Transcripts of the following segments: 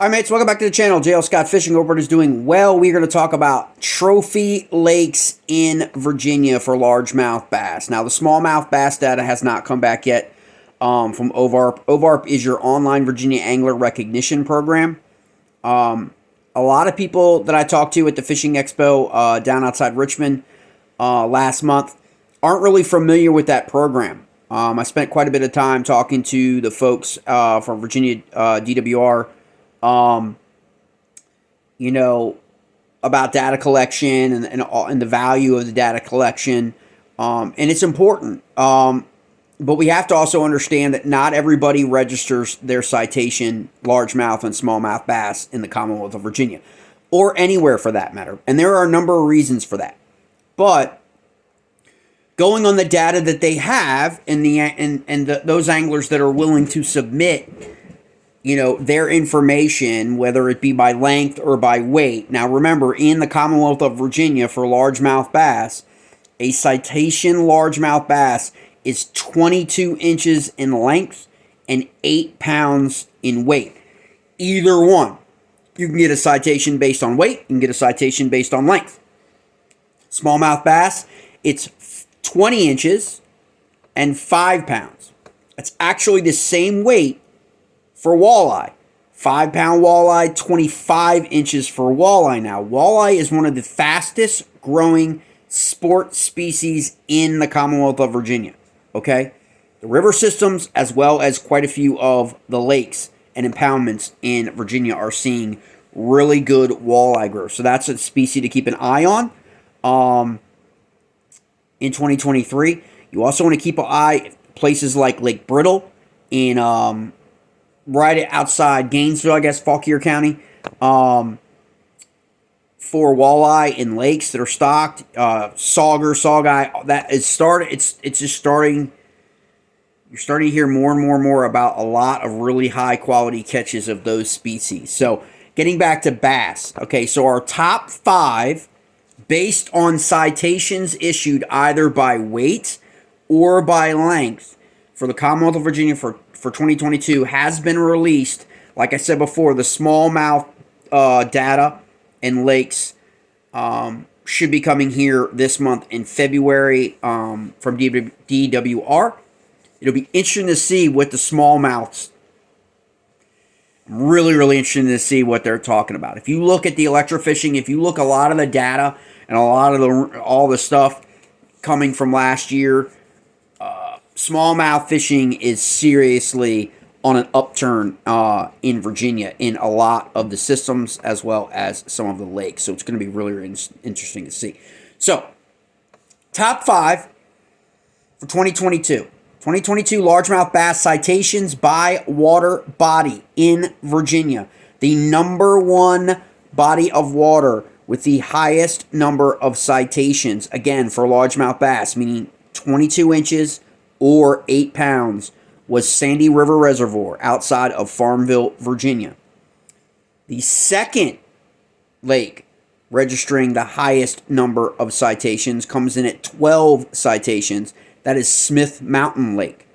Hi mates, welcome back to the channel. JL Scott Fishing. Hope everybody's doing well. We're going to talk about trophy lakes in Virginia for largemouth bass. Now, the smallmouth bass data has not come back yet from OVARP. OVARP is your online Virginia angler recognition program. A lot of people that I talked to at the Fishing Expo down outside Richmond last month aren't really familiar with that program. I spent quite a bit of time talking to the folks from Virginia DWR, about data collection and the value of the data collection. And it's important. But we have to also understand that not everybody registers their citation largemouth and smallmouth bass in the Commonwealth of Virginia, or anywhere for that matter. And there are a number of reasons for that. But going on the data that they have and those anglers that are willing to submit their information, whether it be by length or by weight. Now, remember, in the Commonwealth of Virginia for largemouth bass, a citation largemouth bass is 22 inches in length and 8 pounds in weight. Either one. You can get a citation based on weight. You can get a citation based on length. Smallmouth bass, it's 20 inches and 5 pounds. That's actually the same weight for walleye. 5 pound walleye, 25 inches for walleye now. Walleye is one of the fastest growing sport species in the Commonwealth of Virginia. Okay? The river systems, as well as quite a few of the lakes and impoundments in Virginia, are seeing really good walleye growth. So that's a species to keep an eye on in 2023. You also want to keep an eye places like Lake Brittle in right outside Gainesville, I guess, Fauquier County, for walleye in lakes that are stocked. Saugeye, that is started. It's just starting. You're starting to hear more and more about a lot of really high quality catches of those species. So, getting back to bass. Okay, so our top 5, based on citations issued either by weight or by length for the Commonwealth of Virginia for 2022 has been released. Like I said before, the smallmouth data and lakes should be coming here this month in February from DWR. It'll be interesting to see what the smallmouths. I'm really interested to see what they're talking about. If you look at the electrofishing, if you look a lot of the data and a lot of all the stuff coming from last year, smallmouth fishing is seriously on an upturn in Virginia in a lot of the systems as well as some of the lakes. So it's going to be really interesting to see. So, top 5 for 2022. 2022 largemouth bass citations by water body in Virginia. The number 1 body of water with the highest number of citations, again, for largemouth bass, meaning 22 inches or 8 pounds, was Sandy River Reservoir outside of Farmville, Virginia. The second lake registering the highest number of citations comes in at 12 citations. That is Smith Mountain Lake.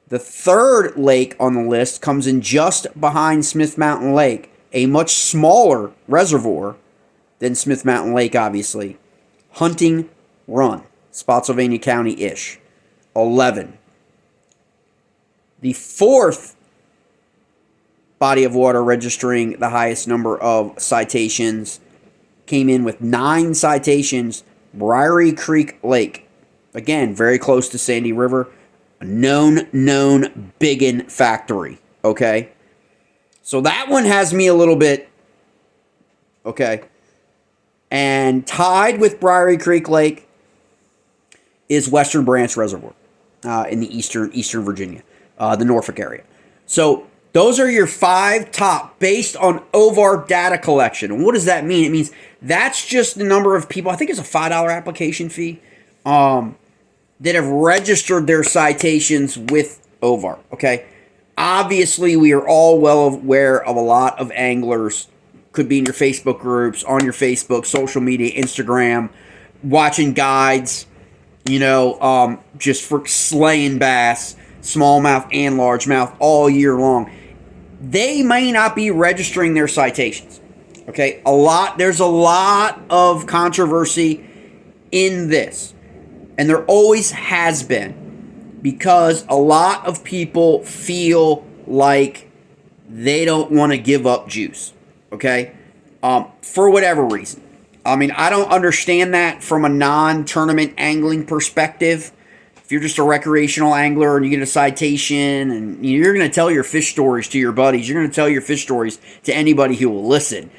The third lake on the list comes in just behind Smith Mountain Lake, a much smaller reservoir than Smith Mountain Lake, obviously. Hunting Run, Spotsylvania County-ish. 11. The fourth body of water registering the highest number of citations came in with 9 citations, Briary Creek Lake. Again, very close to Sandy River. A known biggin factory. Okay? So that one has me a little bit. Okay? And tied with Briary Creek Lake is Western Branch Reservoir in the eastern Virginia, the Norfolk area. So those are your 5 top based on OVARP data collection. And what does that mean? It means that's just the number of people. I think it's a $5 application fee that have registered their citations with OVARP. Okay, obviously we are all well aware of a lot of anglers. Could be in your Facebook groups, on your Facebook, social media, Instagram, watching guides. Just for slaying bass, smallmouth and largemouth all year long. they may not be registering their citations. Okay, there's a lot of controversy in this, and there always has been, because a lot of people feel like they don't want to give up juice, okay, for whatever reason. I mean, I don't understand that from a non-tournament angling perspective. If you're just a recreational angler and you get a citation, and you're going to tell your fish stories to your buddies, you're going to tell your fish stories to anybody who will listen.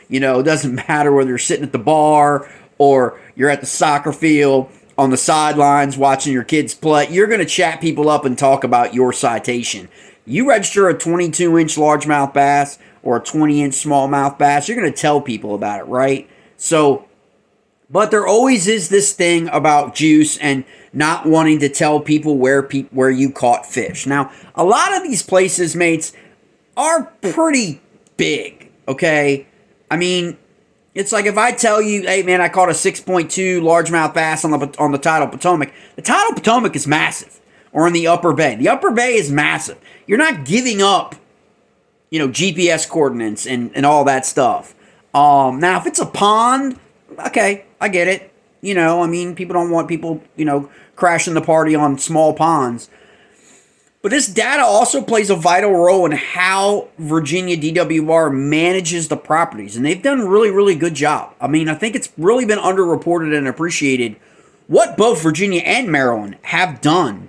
You know, it doesn't matter whether you're sitting at the bar or you're at the soccer field on the sidelines watching your kids play. You're going to chat people up and talk about your citation. You register a 22-inch largemouth bass or a 20-inch smallmouth bass, you're going to tell people about it, right? So, but there always is this thing about juice and not wanting to tell people where you caught fish. Now, a lot of these places, mates, are pretty big, okay? I mean, it's like if I tell you, hey, man, I caught a 6.2 largemouth bass on the Tidal Potomac. The Tidal Potomac is massive, or in the Upper Bay. The Upper Bay is massive. You're not giving up, you know, GPS coordinates and all that stuff. Now, if it's a pond, okay, I get it. You know, I mean, people don't want people, you know, crashing the party on small ponds. But this data also plays a vital role in how Virginia DWR manages the properties. And they've done a really, really good job. I mean, I think it's really been underreported and appreciated what both Virginia and Maryland have done,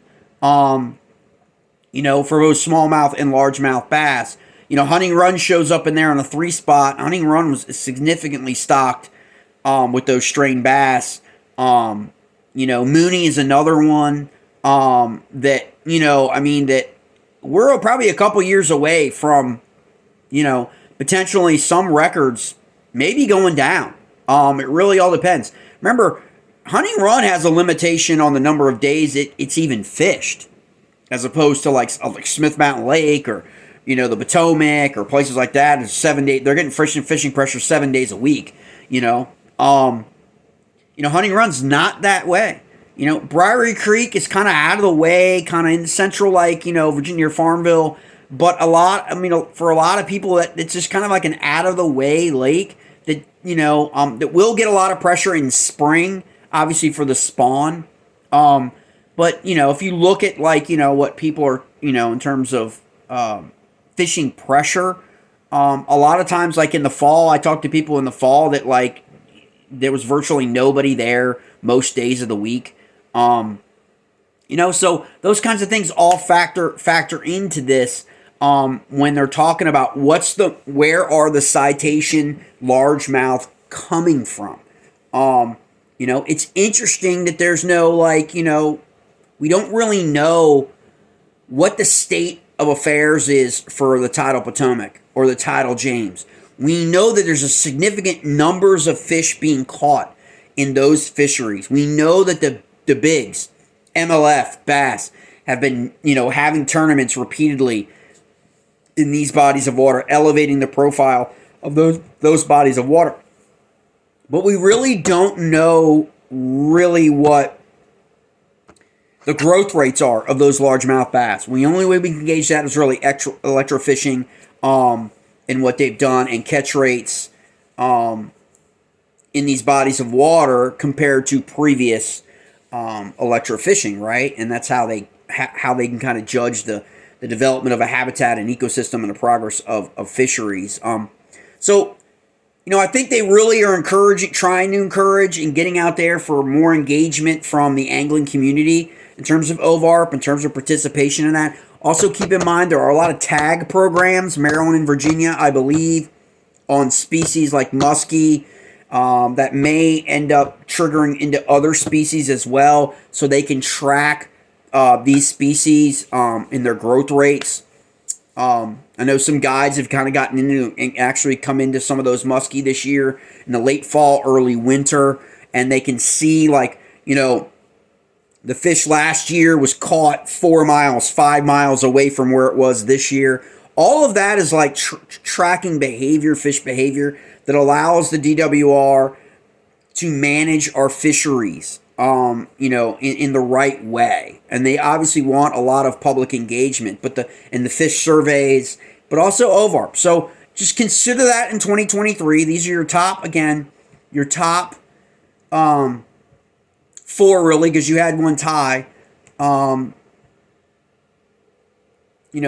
you know, for both smallmouth and largemouth bass. You know, Hunting Run shows up in there on a 3 spot. Hunting Run was significantly stocked with those strained bass. You know, Mooney is another one that, you know, I mean, that we're probably a couple years away from, you know, potentially some records maybe going down. It really all depends. Remember, Hunting Run has a limitation on the number of days it's even fished, as opposed to like Smith Mountain Lake or, you know, the Potomac or places like that. It's 7 days. They're getting fishing pressure 7 days a week. You know, Hunting Run's not that way. You know, Briary Creek is kind of out of the way, kind of in central, like, you know, Virginia or Farmville. But for a lot of people, it's just kind of like an out of the way lake that, you know, that will get a lot of pressure in spring, obviously for the spawn. But, you know, if you look at, like, you know, what people are, you know, in terms of fishing pressure, a lot of times, like in the fall, I talk to people in the fall that, like, there was virtually nobody there most days of the week. You know, so those kinds of things all factor into this when they're talking about where are the citation largemouth coming from. You know, it's interesting that there's no, like, you know, we don't really know what the state of affairs is for the Tidal Potomac or the Tidal James. We know that there's a significant numbers of fish being caught in those fisheries. We know that the bigs, MLF, bass, have been, you know, having tournaments repeatedly in these bodies of water, elevating the profile of those bodies of water. But we really don't know really what the growth rates are of those largemouth bass. The only way we can gauge that is really electrofishing and what they've done, and catch rates in these bodies of water compared to previous electrofishing, right? And that's how they can kind of judge the development of a habitat and ecosystem and the progress of fisheries. So, you know, I think they really are trying to encourage and getting out there for more engagement from the angling community in terms of OVARP, in terms of participation in that. Also, keep in mind there are a lot of tag programs, Maryland and Virginia, I believe, on species like muskie, that may end up triggering into other species as well, so they can track these species in their growth rates. I know some guides have kind of gotten into and actually come into some of those muskie this year in the late fall, early winter, and they can see, like, you know, the fish last year was caught 4 miles, 5 miles away from where it was this year. All of that is like tracking behavior, fish behavior, that allows the DWR to manage our fisheries, you know, in the right way. And they obviously want a lot of public engagement, but the fish surveys but also OVARP. So just consider that in 2023. These are your top, again, your top four, really, because you had one tie.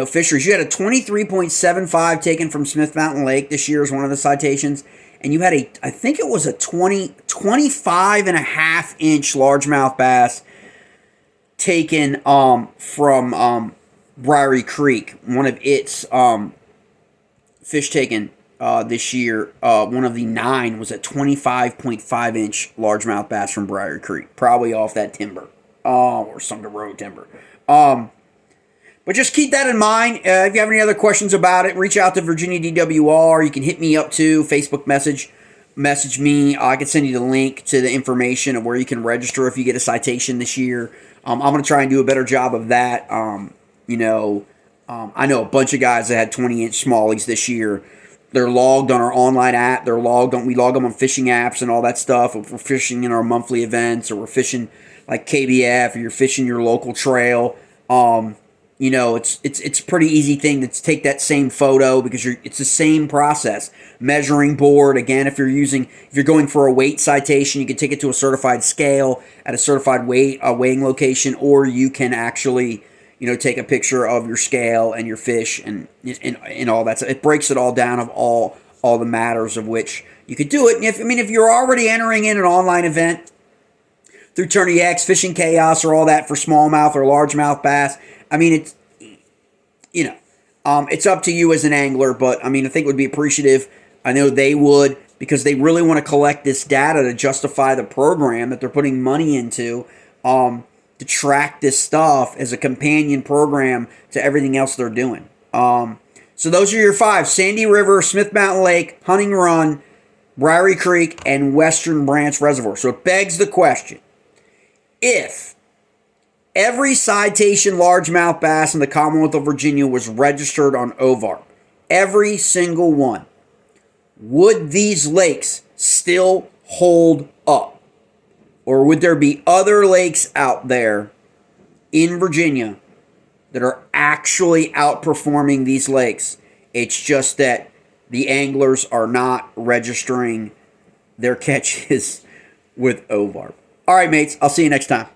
Fisheries. You had a 23.75 taken from Smith Mountain Lake this year as one of the citations. And you had I think it was a 25 and a half inch largemouth bass taken from Briary Creek. One of its fish taken this year, one of the 9 was a 25.5 inch largemouth bass from Briary Creek. Probably off that timber or Sunday Road timber. But just keep that in mind. If you have any other questions about it, reach out to Virginia DWR. You can hit me up too. Facebook message me. I can send you the link to the information of where you can register if you get a citation this year. I'm going to try and do a better job of that. I know a bunch of guys that had 20-inch smallies this year. They're logged on our online app. We log them on fishing apps and all that stuff. If we're fishing in our monthly events or we're fishing like KBF or you're fishing your local trail. It's a pretty easy thing to take that same photo because it's the same process. Measuring board, again, if you're going for a weight citation, you can take it to a certified scale at a certified weighing location, or you can actually, take a picture of your scale and your fish and all that. So it breaks it all down of all the matters of which you could do it. And if you're already entering in an online event through Tourney X, Fishing Chaos, or all that for smallmouth or largemouth bass, it's up to you as an angler, but I think it would be appreciative. I know they would, because they really want to collect this data to justify the program that they're putting money into, to track this stuff as a companion program to everything else they're doing. So those are your 5: Sandy River, Smith Mountain Lake, Hunting Run, Briary Creek, and Western Branch Reservoir. So it begs the question, if every citation largemouth bass in the Commonwealth of Virginia was registered on OVARP, every single one, would these lakes still hold up? Or would there be other lakes out there in Virginia that are actually outperforming these lakes? It's just that the anglers are not registering their catches with OVARP. All right, mates, I'll see you next time.